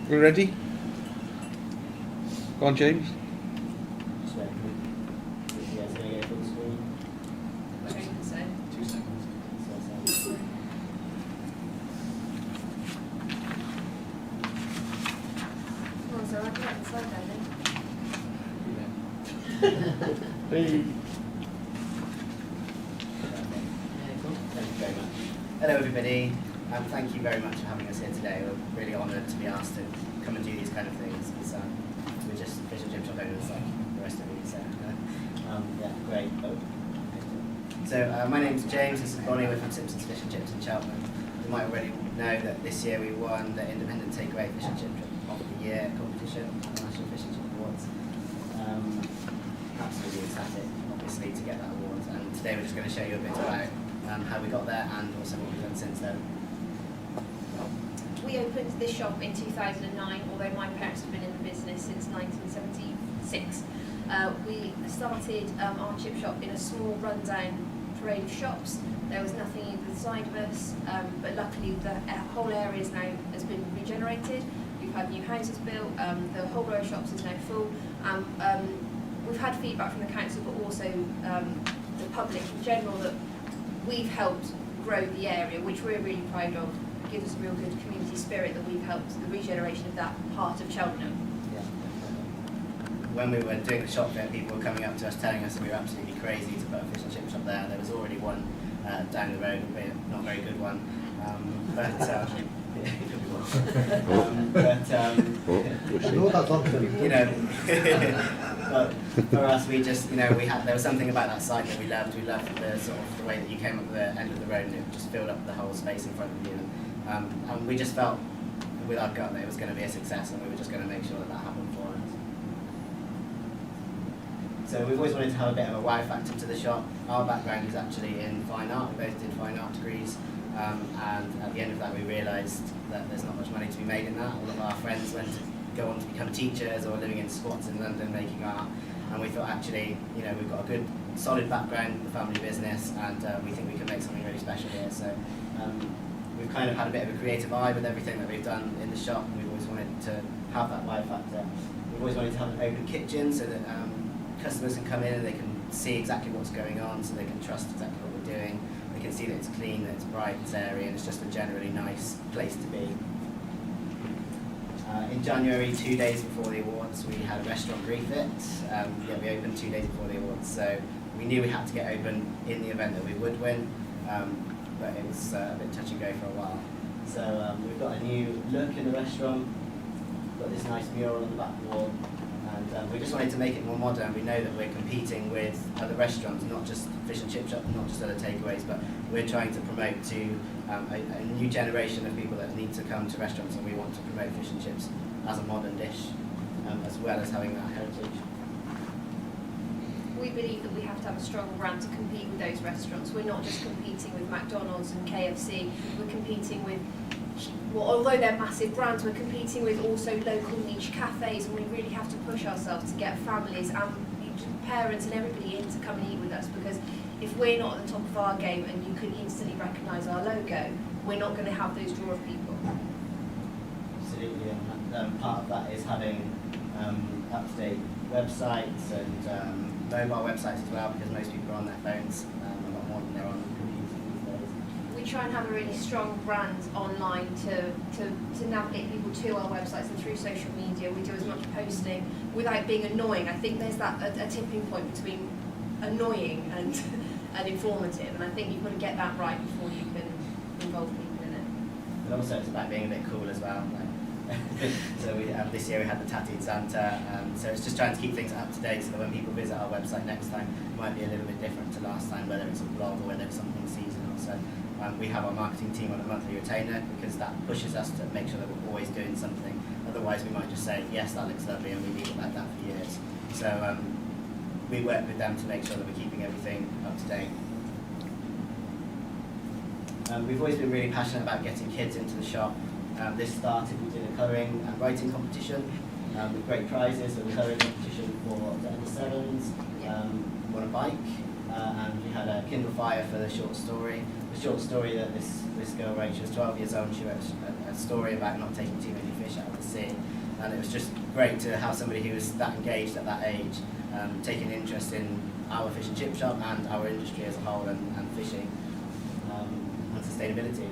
We ready? Go on, James. Just wait. You guys going to go full screen? We're going to say. 2 seconds. Oh, so I can let the slide down then. Hey. Thank you very much. Hello everybody, thank you very much for having us here today. We're really honoured to be asked to come and do these kind of things. It's, we're just fish and chip shop owners like the rest of you, so yeah, great. So my name's James, this is Bonnie, we're from Simpsons Fish and Chips in Cheltenham. You might already know that this year we won the Independent Takeaway Fish and Chip of the Year competition at the National Fish and Chip Awards. Absolutely ecstatic, obviously, to get that award. And today we're just going to show you a bit about how we got there and also what we've done since then. We opened this shop in 2009, although my parents have been in the business since 1976. We started our chip shop in a small rundown parade of shops. There was nothing either side of us, but luckily the whole area has been regenerated. We've had new houses built, the whole row of shops is now full. We've had feedback from the council, but also the public in general, that we've helped grow the area, which we're really proud of. It gives us a real good community spirit that we've helped the regeneration of that part of Cheltenham. Yeah. When we were doing the shop there, people were coming up to us telling us that we were absolutely crazy to put a fish and chip shop there. There was already one down the road, a not very good one, but it could be worse. You know. But for us, we just, there was something about that site that we loved. We loved the sort of the way that you came up the end of the road and it just filled up the whole space in front of you. And we just felt with our gut that it was going to be a success, and we were just going to make sure that that happened for us. So we've always wanted to have a bit of a wow factor to the shop. Our background is actually in fine art. We both did fine art degrees. And at the end of that, we realised that there's not much money to be made in that. All of our friends went to go on to become teachers or living in squats in London making art, and we thought actually, we've got a good solid background in the family business, and we think we can make something really special here. So we've kind of had a bit of a creative eye with everything that we've done in the shop, and we've always wanted to have that wow factor. We've always wanted to have an open kitchen so that customers can come in and they can see exactly what's going on, so they can trust exactly what we're doing. They can see that it's clean, that it's bright, it's airy, and it's just a generally nice place to be. In January, 2 days before the awards, we had a restaurant refit. We opened 2 days before the awards, so we knew we had to get open in the event that we would win, but it was a bit touch and go for a while. So we've got a new look in the restaurant, got this nice mural on the back wall, and we just wanted to make it more modern. We know that we're competing with other restaurants, not just fish and chip shops, not just other takeaways, but we're trying to promote to a new generation of people that need to come to restaurants, and we want to promote fish and chips as a modern dish, as well as having that heritage. We believe that we have to have a strong brand to compete with those restaurants. We're not just competing with McDonald's and KFC, we're competing with, well, although they're massive brands, we're competing with also local niche cafes, and we really have to push ourselves to get families and parents and everybody in to come and eat with us, because if we're not at the top of our game and you can instantly recognise our logo, we're not going to have those draw of people. Absolutely, and part of that is having up-to-date websites and mobile websites as well, because most people are on their phones a lot more than they're on computers these days. We try and have a really strong brand online to navigate people to our websites and through social media. We do as much posting without being annoying. I think there's that a tipping point between annoying and informative, and I think you've got to get that right before you can involve people in it. But also it's about being a bit cool as well. So this year we had the Tattooed Santa, so it's just trying to keep things up to date so that when people visit our website next time, it might be a little bit different to last time, whether it's a blog or whether it's something seasonal. So we have our marketing team on a monthly retainer, because that pushes us to make sure that we're always doing something. Otherwise we might just say, yes, that looks lovely, and we leave it like that for years. So we work with them to make sure that we're keeping everything up to date. We've always been really passionate about getting kids into the shop. This started, we did a colouring and writing competition with great prizes. So the colouring competition for the under-7s, won a bike, and we had a Kindle Fire for the short story. The short story that this girl wrote, she was 12 years old, she wrote a story about not taking too many fish out of the sea. and it was just great to have somebody who was that engaged at that age, taking interest in our fish and chip shop and our industry as a whole, and fishing and sustainability.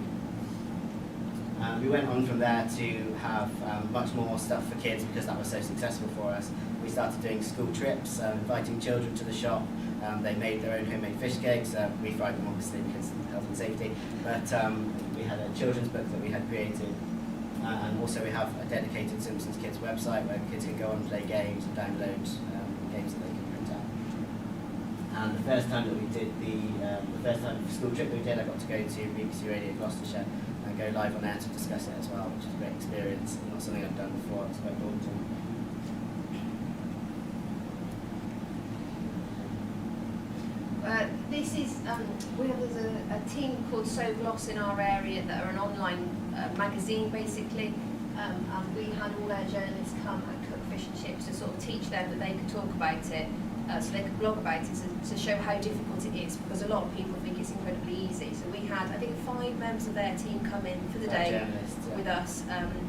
We went on from there to have much more stuff for kids because that was so successful for us. We started doing school trips, inviting children to the shop. They made their own homemade fish cakes. We fried them obviously because of health and safety, but we had a children's book that we had created. And also we have a dedicated Simpsons Kids website where kids can go and play games and download games that they can print out. And the first time that we did the first time school trip that we did, I got to go to BBC Radio Gloucestershire and go live on air to discuss it as well, which is a great experience. Not something I've done before. It's quite daunting. This is, we have a team called So Gloss in our area that are an online magazine basically, and we had all our journalists come and cook fish and chips to sort of teach them that they could talk about it, so they could blog about it, to show how difficult it is, because a lot of people think it's incredibly easy. So we had, I think, 5 members of their team come in for the day with us.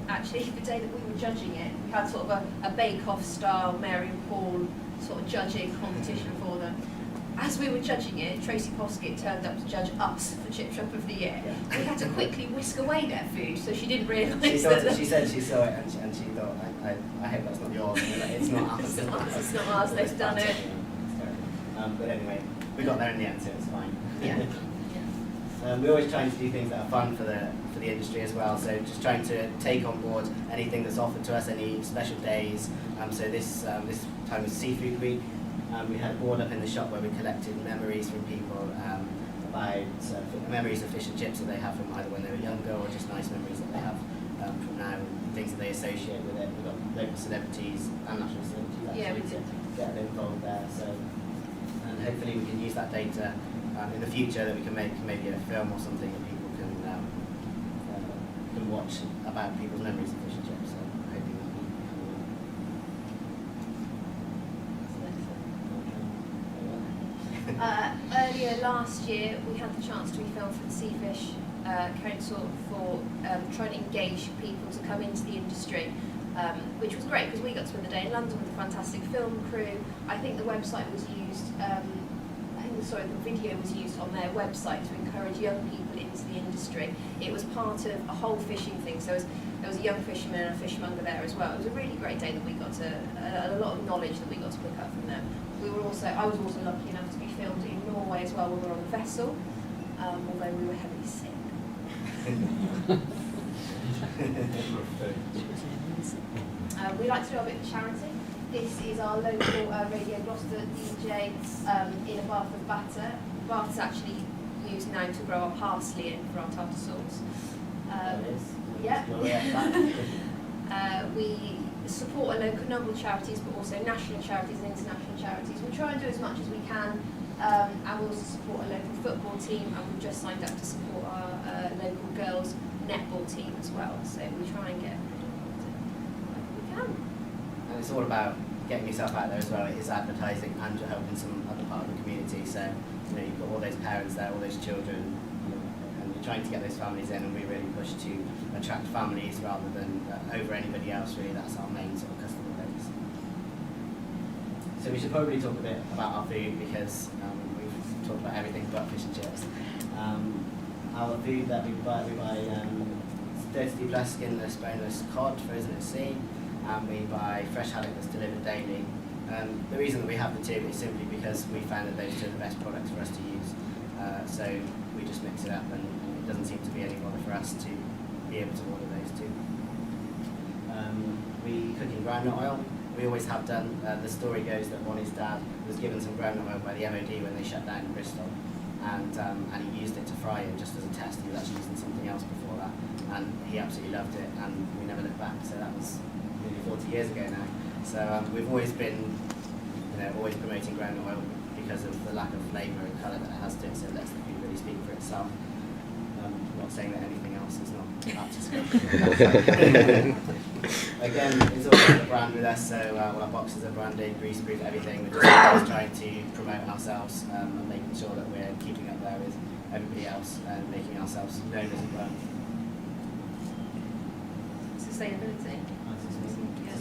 Actually, the day that we were judging it, we had sort of a bake-off style Mary and Paul sort of judging competition for them. As we were judging it, Tracy Poskett turned up to judge us for Chip Shop of the Year. Yeah. We had to quickly whisk away their food, so she didn't realise that. She said she saw it and she thought, I hope that's not yours. It's not ours. It's not ours, they've done it. But anyway, we got there in the end, so it's fine. Yeah. We're always trying to do things that are fun for the industry as well, so just trying to take on board anything that's offered to us, any special days. So this time was Seafood Week. We had a board up in the shop where we collected memories from people about memories of fish and chips that they have from either when they were younger or just nice memories that they have from now, and things that they associate with it. We've got local celebrities and national celebrities actually to get involved there. So, and hopefully we can use that data in the future, that we can make maybe a film or something that people can watch about people's memories of fish and chips. So hoping that will earlier last year, we had the chance to be filmed for the Seafish Council for trying to engage people to come into the industry, which was great because we got to spend the day in London with a fantastic film crew. I think the website was used, the video was used on their website to encourage young people into the industry. It was part of a whole fishing thing, so there was a young fisherman and a fishmonger there as well. It was a really great day that we got to, a lot of knowledge that we got to pick up from them. I was also lucky enough to be filmed in Norway as well when we were on the vessel, although we were heavily sick. We like to do a bit of charity. This is our local Radio Gloucester DJ in a bath of batter. The bath is actually used now to grow our parsley in for our tartar sauce. We support a local number of charities, but also national charities and international charities. We try and do as much as we can, and we also support a local football team, and we've just signed up to support our local girls netball team as well. So we try and get what we can. And it's all about getting yourself out there as well. It is advertising, and you're helping some other part of the community. So you've got all those parents there, all those children, and you're trying to get those families in, and we really push to attract families rather than over anybody else. Really, that's our main sort of customer base. So we should probably talk a bit about our food, because we've talked about everything but fish and chips. Our food that we buy 30 plus skinless, boneless cod frozen at sea, and we buy fresh haddock that's delivered daily. The reason that we have the two is simply because we found that those two are the best products for us to use. So we just mix it up, and it doesn't seem to be any bother for us to be able to order those two. We cook in groundnut oil. We always have done. The story goes that Bonnie's dad was given some groundnut oil by the MOD when they shut down in Bristol, and he used it to fry it just as a test. He was actually using something else before that, and he absolutely loved it, and we never looked back. So that was nearly 40 years ago now. So we've always been, always promoting groundnut oil because of the lack of flavour and colour that it has to it. So it lets the food really speak for itself. I'm not saying that anything else is not up to scratch. Again, it's all about the brand with us, so all our boxes are branded, grease-proof, everything. We're just always trying to promote ourselves and making sure that we're keeping up there with everybody else and making ourselves known as a brand. Sustainability.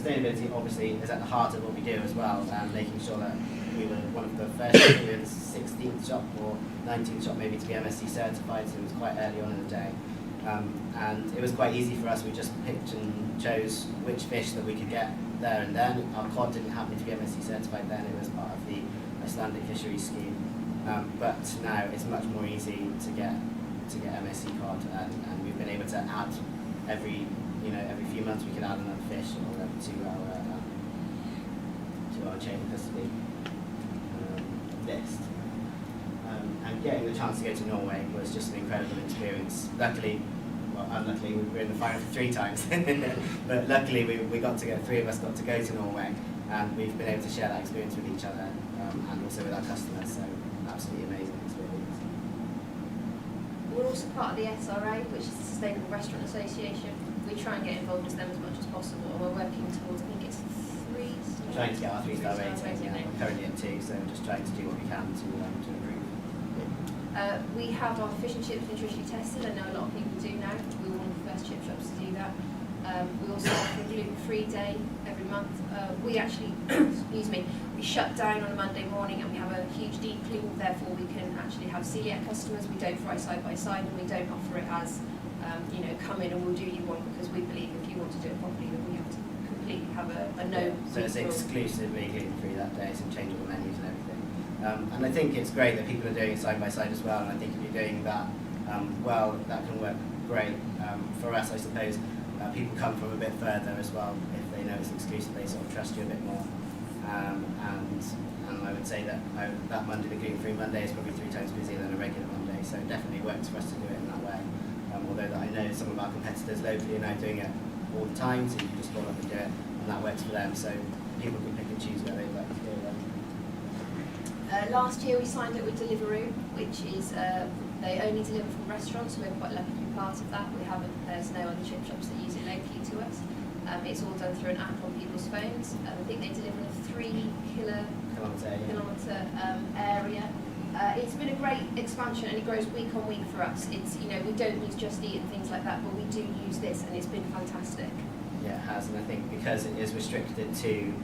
sustainability obviously is at the heart of what we do as well, making sure that we were one of the first, we were the 16th shop or 19th shop maybe to be MSC certified, so it was quite early on in the day. And it was quite easy for us. We just picked and chose which fish that we could get there and then. Our cod didn't happen to be MSC certified then, it was part of the Icelandic fisheries scheme. But now it's much more easy to get MSC cod, and we've been able to add every few months we can add another fish to our chain of custody list. And getting the chance to go to Norway was just an incredible experience. Luckily, well, unluckily, we were in the final 3 times, but luckily we got to go. 3 of us got to go to Norway, and we've been able to share that experience with each other and also with our customers. So absolutely amazing experience. We're also part of the SRA, which is the Sustainable Restaurant Association. We try and get involved with them as much as possible, and we're working towards, I think it's 3 stars. Trying to get our 3-star rating. Yeah, we're currently at 2, so we're just trying to do what we can to improve. We have our fish and chips nutritionally tested. I know a lot of people do now. We were one of the first chip shops to do that. We also have a gluten-free day every month. We actually, excuse me, we shut down on a Monday morning and we have a huge deep clean, therefore we can actually have celiac customers. We don't fry side by side and we don't offer it as, come in and we'll do you one, because we believe if you want to do it properly then we have to completely have a no. So it's exclusively gluten-free that day, some changeable menus and everything. And I think it's great that people are doing it side by side as well, and I think if you're doing that well, that can work great. For us, I suppose, people come from a bit further as well. If they know it's exclusive, they sort of trust you a bit more. And I would say that that Monday, the gluten-free Monday, is probably 3 times busier than a regular Monday, so it definitely works for us to do it in that way. Although that I know some of our competitors locally are now doing it all the time, so you can just call up and do it, and that works for them, so people can pick and choose where they'd like to do it. Last year we signed up with Deliveroo, which is they only deliver from restaurants, so we're quite lucky to be part of that. There's no other chip shops that use it locally to us. It's all done through an app on people's phones. I think they deliver in a 3 kilometre area. It's been a great expansion and it grows week on week for us. It's, we don't use Just Eat and things like that, but we do use this and it's been fantastic. Yeah, it has, and I think because it is restricted to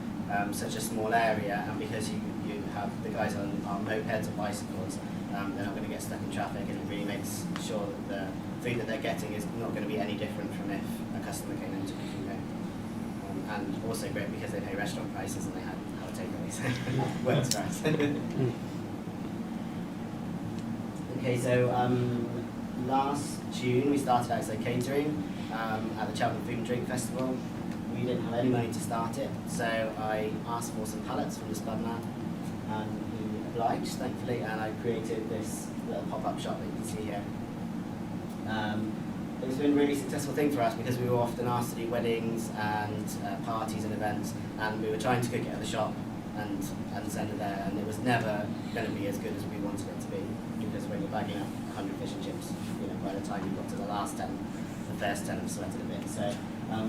such a small area, and because you have the guys on mopeds or bicycles, they're not going to get stuck in traffic, and it really makes sure that the food that they're getting is not going to be any different from if a customer came in to cook and go. And also great because they pay restaurant prices and they have a takeaway, so it works for us. Okay, so last June we started out as a catering at the Cheltenham Food and Drink Festival. We didn't have any money to start it, so I asked for some pallets from the spud man, and he obliged, thankfully, and I created this little pop-up shop that you can see here. It's been a really successful thing for us because we were often asked to do weddings and parties and events, and we were trying to cook it at the shop and send it there, and it was never going to be as good as we wanted it to be, because when you're bagging up 100 fish and chips, by the time you got to the last 10, the first 10 have sweated a bit. So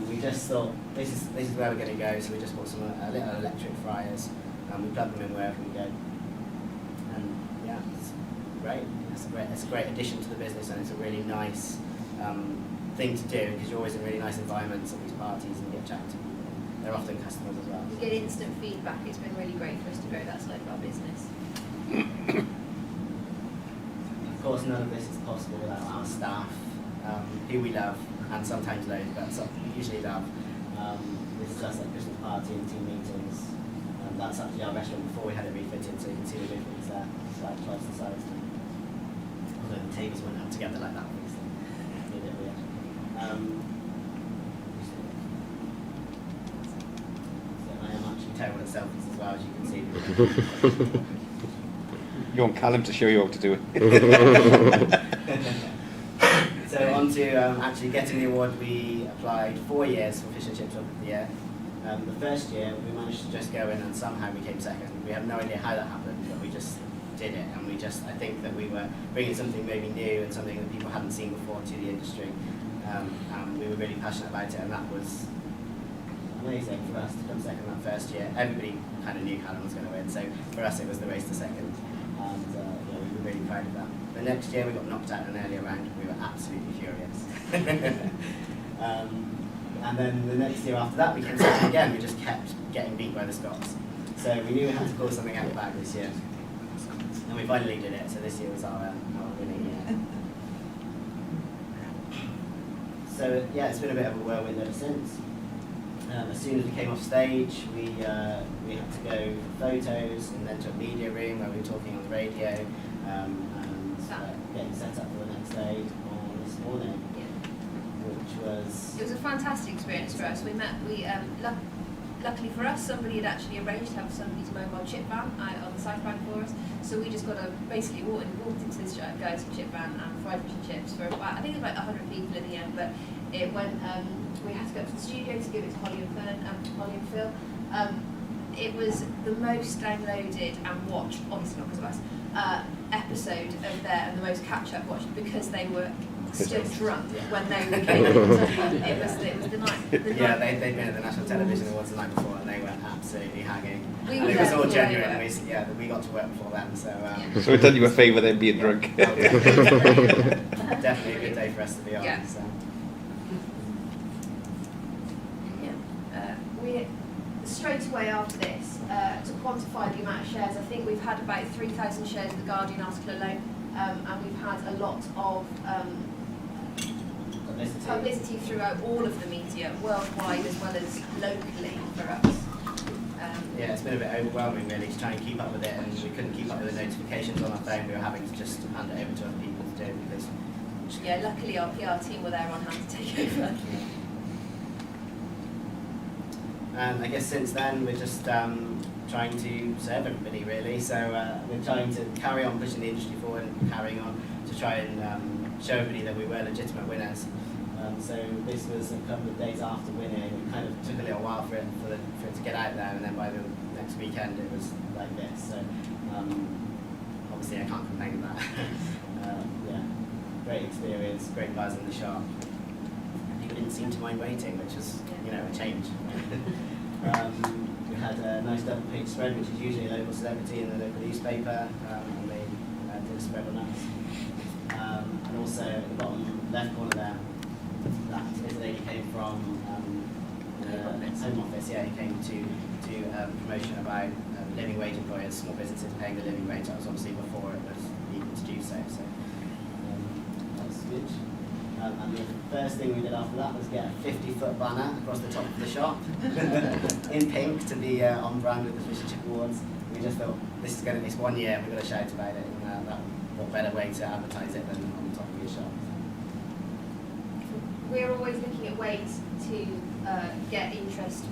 we just thought this is where we're going to go. So we just bought some little electric fryers, and we plug them in wherever we go. And yeah, it's great. It's a great addition to the business, and it's a really nice thing to do because you're always in really nice environments at these parties and get chatting to people. They're often customers as well. You get instant feedback. It's been really great for us to grow that side of our business. Of course, none of this is possible without our staff, who we love, and sometimes loathe, but usually love. This is us at Christmas party and team meetings. That's actually our restaurant before we had it refitted, so you can see the difference there. It's like twice the size. Although the tables weren't held together like that, obviously. So I am actually terrible at selfies as well, as you can see. You want Callum to show you how to do it. So on to actually getting the award, we applied 4 years for Fish and Chips of the Year. The first year we managed to just go in and somehow we came second. We have no idea how that happened, but we just did it, and I think that we were bringing something maybe new and something that people hadn't seen before to the industry. And we were really passionate about it, and that was amazing for us to come second that first year. Everybody kind of knew Callum was going to win, so for us it was the race to second, and we were really proud of that. The next year we got knocked out in an earlier round. We were absolutely furious. And then the next year after that we came second again, we just kept getting beat by the Scots. So we knew we had to call something out the bag this year. And we finally did it, so this year was our winning year. So yeah, it's been a bit of a whirlwind ever since. As soon as we came off stage, we had to go for photos and then to a media room where we were talking on the radio and getting set up for the next day on this morning, which was... It was a fantastic experience for us. Luckily for us, somebody had actually arranged to have somebody's mobile chip van on the South Bank for us. So we just got to basically walked into this guy's chip van and fried fish and chips for about, I think it was about 100 people in the end, but it went, we had to go up to the studio to give it to Holly and Phil. It was the most downloaded and watched, obviously not because of us, episode of there, and the most catch-up watched because they were still drunk when they came in. It was the night. They'd been at the National Television Awards the night before and they were absolutely hanging. And it was all genuine. We got to work before them, so... So we've done you a favour then being drunk. Definitely a good day for us to be on. Yeah. So. We straight away after this, to quantify the amount of shares, I think we've had about 3,000 shares of the Guardian article alone, and we've had a lot of publicity throughout all of the media, worldwide as well as locally for us. Yeah, it's been a bit overwhelming really to try and keep up with it, and we couldn't keep up with the notifications on our phone. We were having to just hand it over to other people to do because... Yeah, luckily our PR team were there on hand to take over. And I guess since then we're just trying to serve everybody really. So we're trying to carry on pushing the industry forward and carrying on to try and show everybody that we were legitimate winners. So this was a couple of days after winning. It kind of took a little while for it to get out there, and then by the next weekend it was like this. So obviously I can't complain with that. Yeah, great experience, great buzz in the shop. People didn't seem to mind waiting, which is, a change. We had a nice double page spread, which is usually a local celebrity in the local newspaper, and they did a spread on us. And also at the bottom left corner there, that is a lady came from Home Office. Yeah, he came to promotion about living wage employers, small businesses paying the living wage. That was obviously before it was legal to do so. So that's good. And the first thing we did after that was get a 50-foot banner across the top of the shop in pink to be on brand with the Fish and Chip Awards. We just thought this is 1 year, we've got to shout about it, and what better way to advertise it than on the top of your shop. We're always looking at ways to get interest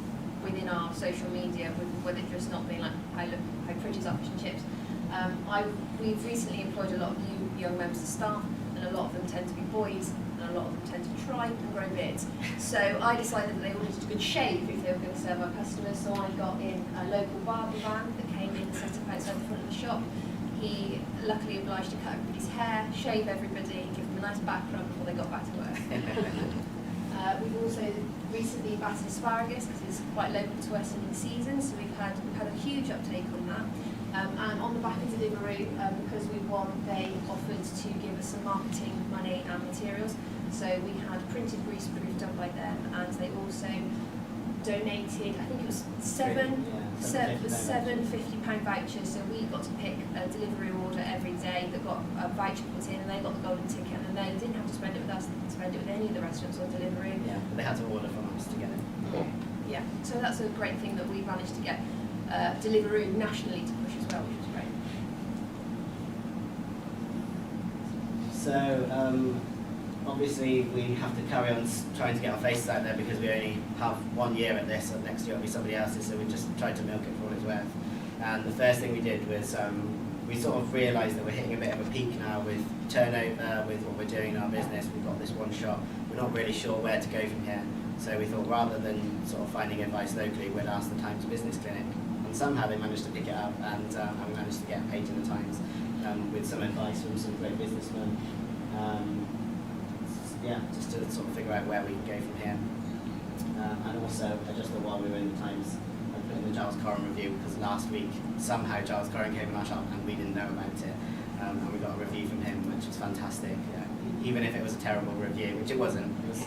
within our social media, with it just not being like, how pretty is our fish and chips. We've recently employed a lot of new young members of staff, and a lot of them tend to be boys, and a lot of them tend to try and grow beards. So I decided that they all needed a good shave if they were going to serve our customers, so I got in a local barber van that came in and set up outside the front of the shop. He luckily obliged to cut everybody's hair, shave everybody, give them a nice back rub before they got back to work. We've also recently batted asparagus because it's quite local to us and in season, so we've had a huge uptake on that. And on the back of Deliveroo, because we won, they offered to give us some marketing money and materials. So we had printed greaseproof done by them, and they also donated, I think it was seven £50 vouchers. So we got to pick a Deliveroo order every day that got a voucher put in, and they got the golden ticket, and they didn't have to spend it with us, they could spend it with any of the restaurants on Deliveroo. Yeah, but they had to order from us to get it. Yeah, so that's a great thing that we managed to get Deliveroo nationally to push as well, which was great. So obviously we have to carry on trying to get our faces out there because we only have 1 year at this, and next year it'll be somebody else's, so we just tried to milk it for all it's worth. And the first thing we did was we sort of realised that we're hitting a bit of a peak now with turnover, with what we're doing in our business. We've got this one shop, we're not really sure where to go from here. So we thought rather than sort of finding advice locally, we'd ask the Times Business Clinic. And somehow they managed to pick it up, and we managed to get a page in the Times with some advice from some great businessmen. Just to sort of figure out where we can go from here. And also, I just thought while we were in the Times, I put in the Giles Corran review, because last week somehow Giles Corran came in our shop and we didn't know about it. And we got a review from him, which was fantastic. Even if it was a terrible review, which it wasn't, it was,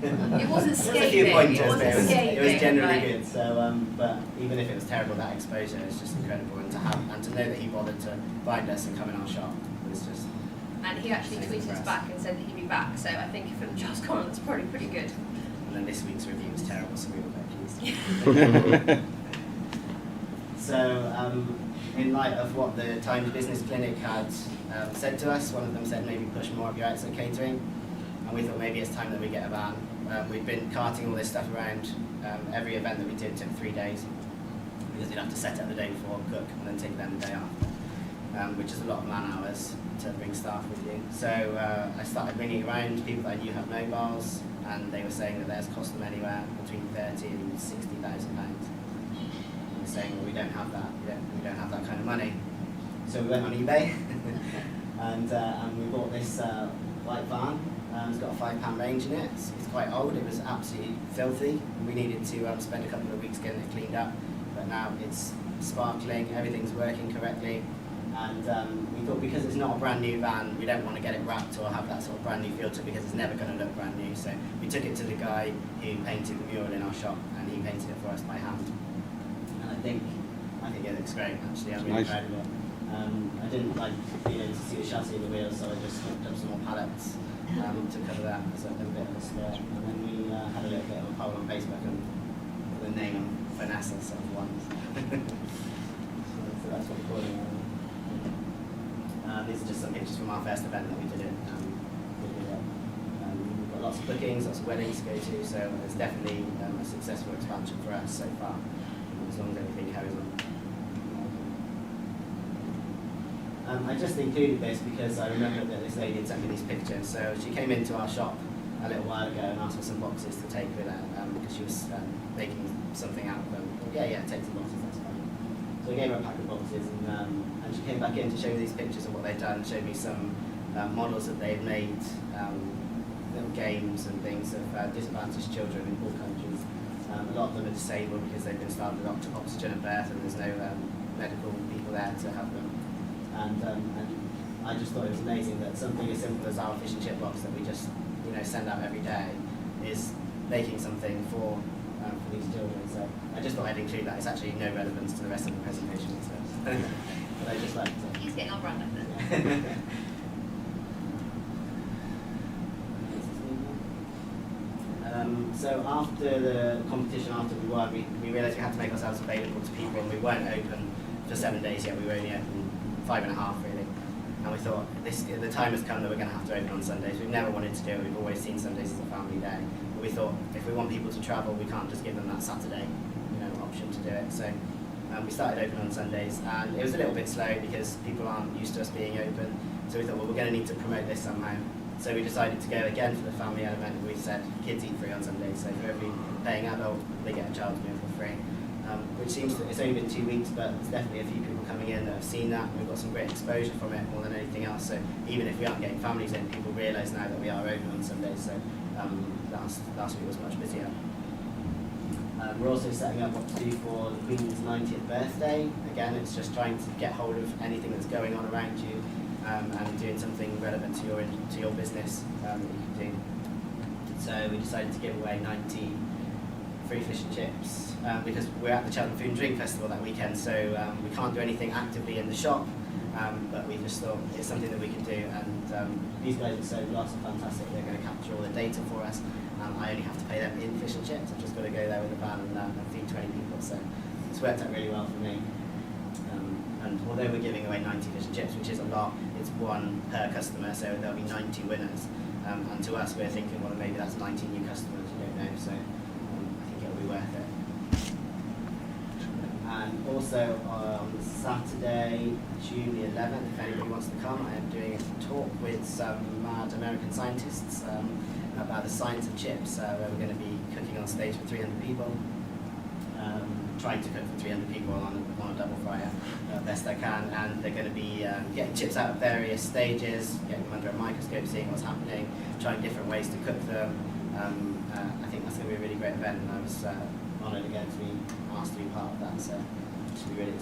It wasn't There was a scathing. few pointers, It but wasn't it was scathing, generally right. good. So, but even if it was terrible, that exposure is just incredible, and to know that he bothered to find us and come in our shop was just. And he actually so tweeted us impressed. back and said that he'd be back. So I think from John's comment, that's probably pretty good. And then this week's review was terrible, so we were very pleased. So, in light of what the Times Business Clinic had said to us, one of them said maybe push more of your outside catering, and we thought maybe it's time that we get a van. We've been carting all this stuff around. Every event that we did took 3 days, because you'd have to set it up the day before, cook, and then take them the day after, which is a lot of man hours to bring staff with you. So I started ringing around people that I knew had mobiles, and they were saying that theirs cost them anywhere between 30 and 60,000 pounds. And we're saying, well, we don't have that. We don't have that kind of money. So we went on eBay, and we bought this white van. It's got a £5 range in it. It's quite old. It was absolutely filthy. We needed to spend a couple of weeks getting it cleaned up, but now it's sparkling. Everything's working correctly. And we thought, because it's not a brand new van, we don't want to get it wrapped or have that sort of brand new filter, because it's never going to look brand new. So we took it to the guy who painted the mural in our shop, and he painted it for us by hand. And I think it looks great. Actually, I'm really proud of it. I didn't like to see the chassis and the wheels, so I just hooked up some more pallets to cover that as a bit of a skirt. And then we had a little bit of a poll on Facebook and put the name on Vanessa sort of ones. So that's what we're calling it. These are just some pictures from our first event that we did it. We've got lots of bookings, lots of weddings to go to, so it's definitely a successful expansion for us so far, as long as everything carries on. I just included this because I remember that this lady had sent me these pictures. So she came into our shop a little while ago and asked for some boxes to take with her, because she was making something out of them. Yeah, take some boxes, that's fine. So I gave her a pack of boxes, and she came back in to show me these pictures of what they'd done, showed me some models that they'd made, little games and things of disadvantaged children in all countries. A lot of them are disabled because they've been starved with oxygen at birth, and there's no medical people there to help them. And I just thought it was amazing that something as simple as our fish and chip box that we just send out every day is making something for these children. So I just thought I'd include that. It's actually no relevance to the rest of the presentation, so but I just like to. He's getting on brand, I think. So after the competition, after we won, we realised we had to make ourselves available to people, and we weren't open for 7 days yet. We were only open 5.5 really, and we thought the time has come that we're going to have to open on Sundays. We've never wanted to do it. We've always seen Sundays as a family day, but we thought if we want people to travel, we can't just give them that Saturday option to do it. So we started open on Sundays, and it was a little bit slow because people aren't used to us being open. So we thought, well, we're going to need to promote this somehow. So we decided to go again for the family element. We said kids eat free on Sundays, so for every paying adult, they get a child's meal for free. Which seems that it's only been 2 weeks, but there's definitely a few people coming in that have seen that. We've got some great exposure from it more than anything else. So even if we aren't getting families in, people realise now that we are open on Sundays. So last week was much busier. We're also setting up what to do for the Queen's 90th birthday. Again, it's just trying to get hold of anything that's going on around you, and doing something relevant to your business that you can do. So we decided to give away 90 free fish and chips because we're at the Cheltenham Food and Drink Festival that weekend, so we can't do anything actively in the shop, but we just thought it's something that we can do, and these guys are so glass are fantastic. They're going to capture all the data for us. I only have to pay them in fish and chips. I've just got to go there with a van and feed 20 people, so it's worked out really well for me. And although we're giving away 90 fish and chips, which is a lot, it's one per customer, so there'll be 90 winners. And to us, we're thinking, well, maybe that's 90 new customers, you don't know, so I think it'll be worth it. And also on Saturday, June the 11th, if anybody wants to come, I am doing a talk with some mad American scientists about the science of chips, where we're going to be cooking on stage for 300 people. Trying to cook for 300 people on a double fryer best I can, and they're going to be getting chips out of various stages, getting them under a microscope, seeing what's happening, trying different ways to cook them. I think that's going to be a really great event, and I was honoured again to be asked to be part of that, so it should be really exciting.